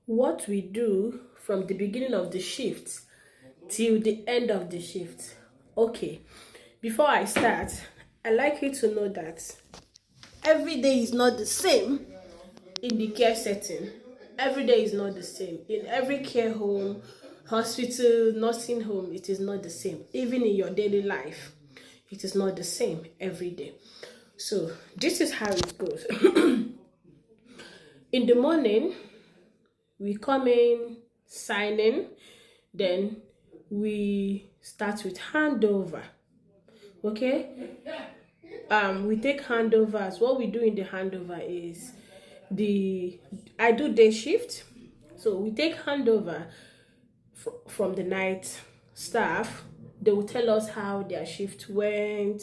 what we do from the beginning of the shift till the end of the shift. Okay, before I start, I like you to know that every day is not the same in the care setting. Every day is not the same. In every care home, hospital, nursing home, it is not the same. Even in your daily life, it is not the same every day. So, this is how it goes. In the morning, we come in, sign in, then we start with handover. Okay, we take handovers. What we do in the handover is the I do day shift, so we take handover from the night staff. They will tell us how their shift went,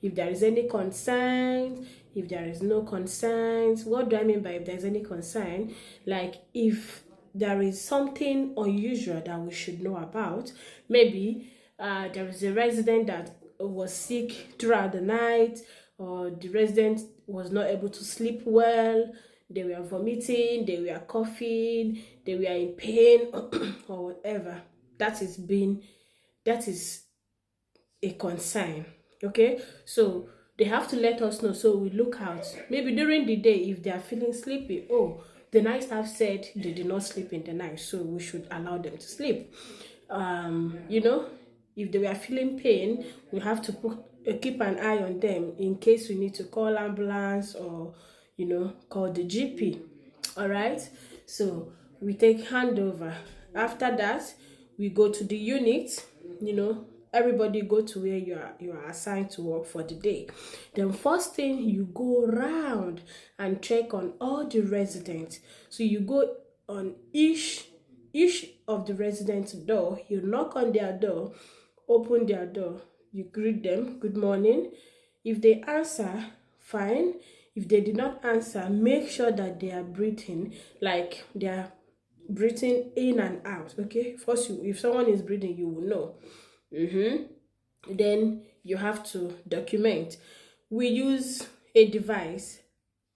if there is any concerns, if there is no concerns. What do I mean by if there's any concern? Like if there is something unusual that we should know about. Maybe there is a resident that was sick throughout the night, or the resident was not able to sleep well, they were vomiting, they were coughing, they were in pain, or whatever. That is a concern. Okay, so they have to let us know, so we look out. Maybe during the day, if they are feeling sleepy, oh, the night staff said they did not sleep in the night, so we should allow them to sleep. You know, if they were feeling pain, we have to keep an eye on them in case we need to call ambulance, or call the GP. All right, so we take handover. After that, we go to the unit. Everybody go to where you are assigned to work for the day. Then first thing, you go around and check on all the residents. So you go on each of the residents' door. You knock on their door, open their door, you greet them, good morning. If they answer, fine. If they did not answer, make sure that they are breathing, like they are breathing in and out. Okay, first, if someone is breathing, you will know. Then you have to document. We use a device.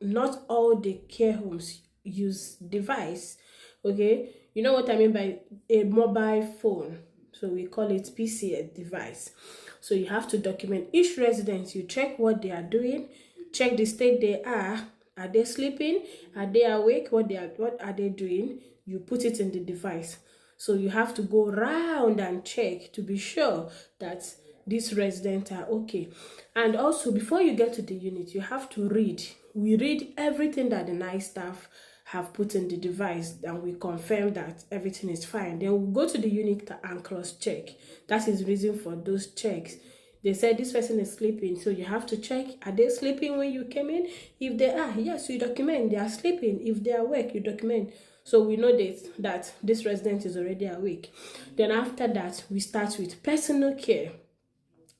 Not all the care homes use device. Okay, you know what I mean by a mobile phone, so we call it PCS device. So you have to document each resident. You check what they are doing, check the state they are they sleeping, are they awake, what are they doing. You put it in the device. So you have to go round and check to be sure that these residents are okay. And also, before you get to the unit, you have to read. We read everything that the night staff have put in the device, and we confirm that everything is fine. Then we go to the unit and cross-check. That is the reason for those checks. They said this person is sleeping, so you have to check, are they sleeping when you came in? If they are, yes, you document they are sleeping. If they are awake, you document. So we know that this resident is already awake. Then after that, we start with personal care.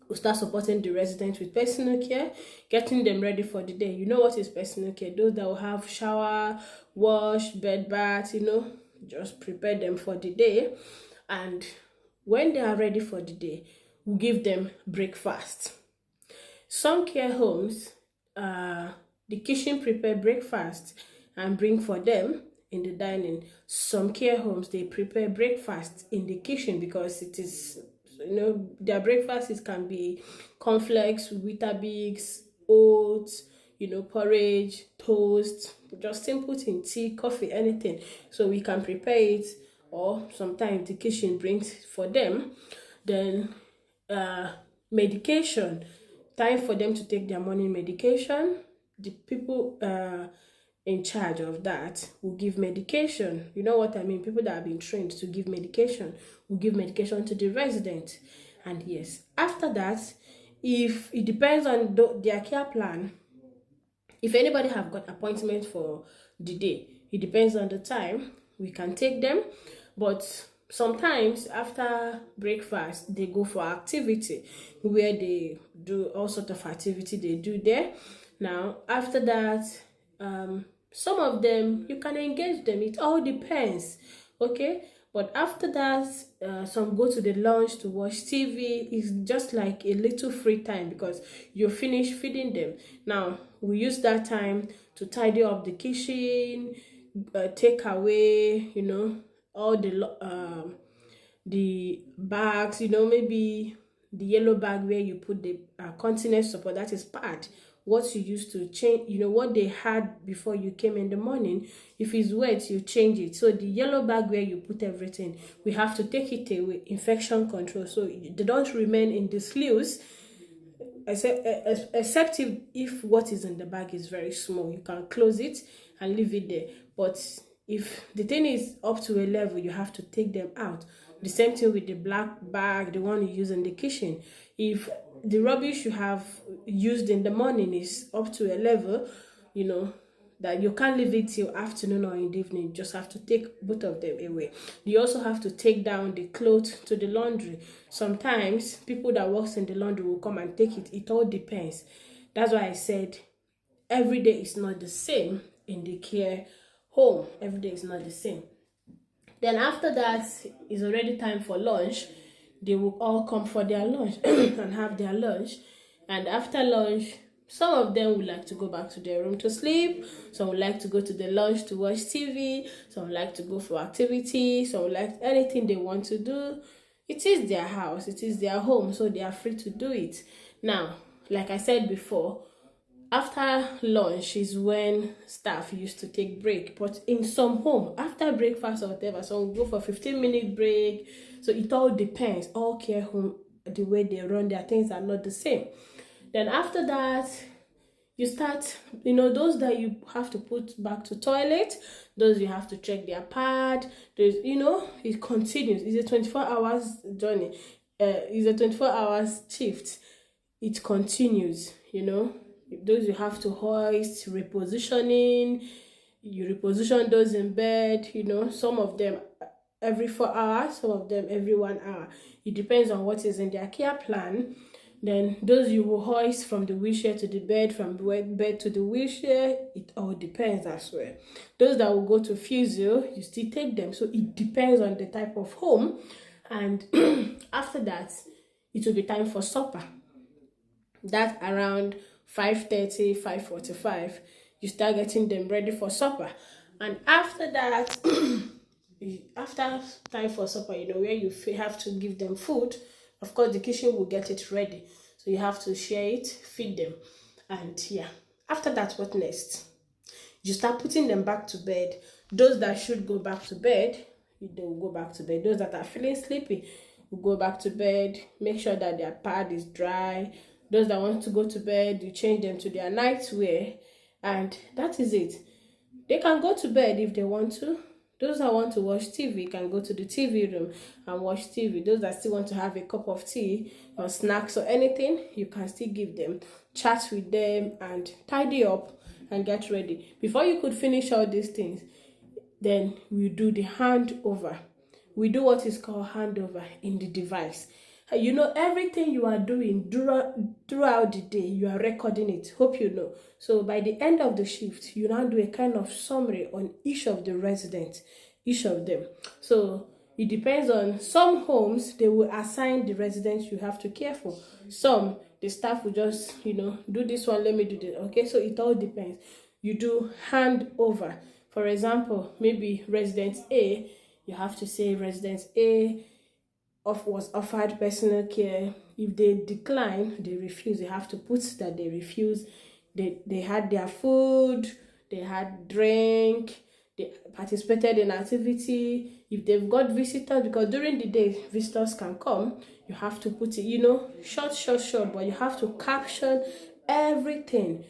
We start supporting the residents with personal care, getting them ready for the day. You know what is personal care? Those that will have shower, wash, bed bath, just prepare them for the day. And when they are ready for the day, we give them breakfast. Some care homes, the kitchen prepare breakfast and bring for them in the dining. Some care homes, they prepare breakfast in the kitchen, because it is, their breakfast can be cornflakes, Weetabix, oats, porridge, toast, just simple thing, tea, coffee, anything. So we can prepare it, or sometimes the kitchen brings for them. Then medication, time for them to take their morning medication. The people in charge of that will give medication. You know what I mean? People that have been trained to give medication will give medication to the resident. And yes, after that, if it depends on their care plan, if anybody have got appointment for the day, it depends on the time, we can take them. But sometimes after breakfast, they go for activity, where they do all sort of activity they do there. Now, after that, some of them, you can engage them. It all depends. Okay. But after that, some go to the lounge to watch TV. It's just like a little free time, because you finish feeding them. Now, we use that time to tidy up the kitchen, take away, all the bags, maybe the yellow bag where you put the continence support, that is pad, what you used to change, what they had before you came in the morning. If it's wet, you change it. So the yellow bag where you put everything, we have to take it away, infection control, so they don't remain in the sleeves. Except if what is in the bag is very small, you can close it and leave it there. But if the thing is up to a level, you have to take them out. The same thing with the black bag, the one you use in the kitchen. If the rubbish you have used in the morning is up to a level, that you can't leave it till afternoon or in the evening. You just have to take both of them away. You also have to take down the clothes to the laundry. Sometimes people that works in the laundry will come and take it. It all depends. That's why I said every day is not the same in the care home. Every day is not the same. Then after that, it's already time for lunch. They will all come for their lunch and have their lunch. And after lunch, some of them would like to go back to their room to sleep. Some would like to go to the lounge to watch TV. Some would like to go for activities. Some would like anything they want to do. It is their house. It is their home. So they are free to do it. Now, like I said before, after lunch is when staff used to take break. But in some home, after breakfast or whatever, some will go for 15-minute break. So it all depends. All care home, the way they run their things are not the same. Then after that, you start, those that you have to put back to toilet, those you have to check their pad. There's, it continues. It's a 24 hours journey. It's a 24 hours shift. It continues, Those you have to hoist, repositioning. You reposition those in bed, some of them every 4 hours, some of them every 1 hour. It depends on what is in their care plan. Then those you will hoist from the wheelchair to the bed, from the bed to the wheelchair, it all depends as well. Those that will go to physio, you still take them. So it depends on the type of home. And after that, it will be time for supper. That around 5:30, 5:45, you start getting them ready for supper. And after that, after time for supper, where you have to give them food, of course, the kitchen will get it ready. So you have to share it, feed them. And yeah, after that, what next? You start putting them back to bed. Those that should go back to bed, they will go back to bed. Those that are feeling sleepy will go back to bed. Make sure that their pad is dry. Those that want to go to bed, you change them to their nightwear. And that is it. They can go to bed if they want to. Those that want to watch TV can go to the TV room and watch TV. Those that still want to have a cup of tea or snacks or anything, you can still give them. Chat with them and tidy up and get ready. Before you could finish all these things, then we do the handover. We do what is called handover in the device. Everything you are doing throughout the day, you are recording it. Hope you know. So by the end of the shift, you now do a kind of summary on each of the residents, each of them. So it depends on some homes, they will assign the residents you have to care for. Some, the staff will just, do this one, let me do this. Okay, so it all depends. You do handover. For example, maybe residence A, you have to say residence A was offered personal care. If they decline, they refuse, they have to put that they refuse. They had their food, they had drink, they participated in activity. If they've got visitors, because during the day visitors can come, you have to put it, short, but you have to caption everything.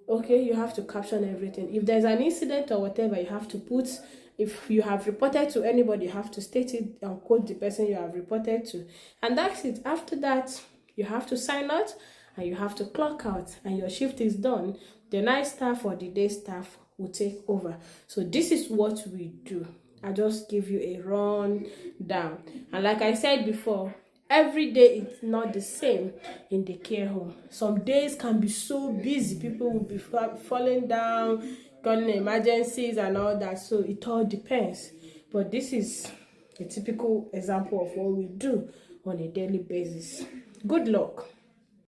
Okay, you have to caption everything. If there's an incident or whatever, you have to put. If you have reported to anybody, you have to state it and quote the person you have reported to. And that's it. After that, you have to sign out and you have to clock out and your shift is done. The night staff or the day staff will take over. So this is what we do. I just give you a rundown. And like I said before, every day it's not the same in the care home. Some days can be so busy. People will be falling down, calling emergencies and all that. So it all depends. But this is a typical example of what we do on a daily basis. Good luck.